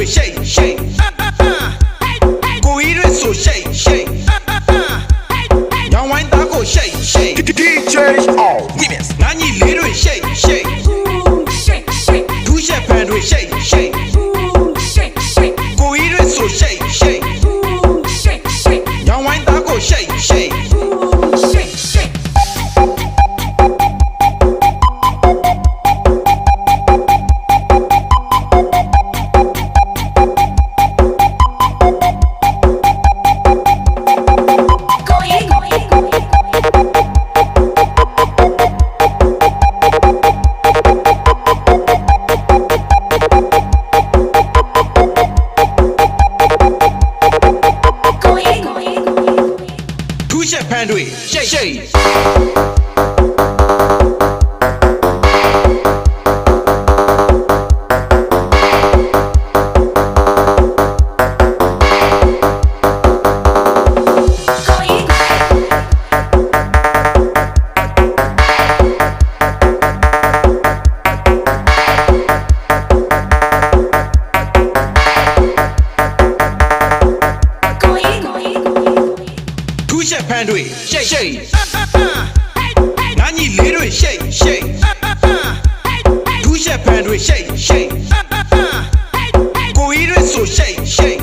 တွေရှိတ်ရှိတ်ကိုကြီးတွေဆိုရှိတ်ရှိတ်ညောင်ဝိုင်းသားကိုရှိတ်ရှိတ် DJ all women ငါညီလေးတွေရှိတ်ရှိတ်ဒူးရှက်ဖန်တွေရှိတ်ရှိတ်ကိုကြီးတွေဆိုရှိတ်ရှိတ်ညောင်ဝိုင်းသားကိုရှိတ်ရှိတ်ဖန်တွေရှိတ်ရှိတ်ဖန်တွေရှိတ်ရှိတ်ငါညီလေးတွေရှိတ်ရှိတ်ဒူးရှက်ဖန်တွေရှိတ်ရှိတ်ကိုကြီးတွေဆိုရှိတ်ရှိတ်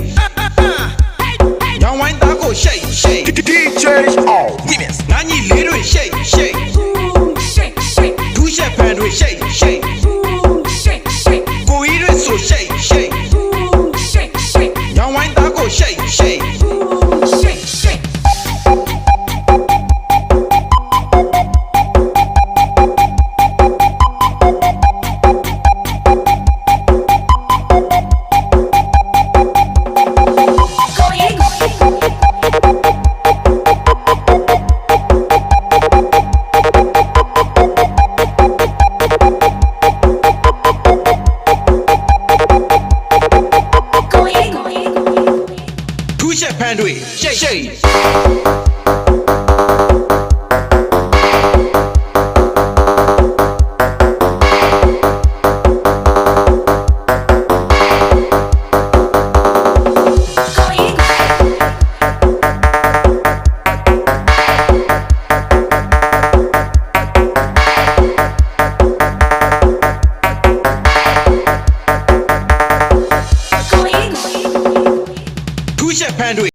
ညောင်ဝိုင်းသားကိုရှိတ်ရှိတ် DJ all women ငါညီလေးတွေရှိတ်ရှိတ်ဒူးရှက်ဖန်တွေရှိတ်ရှိတ်ကိုကြီးတွေဆိုရှိတ်ရှိတ်ညောင်ဝိုင်းသားကိုရှိတ်ရှိတ်ဖန်တွေရှိတ်ရှိတ်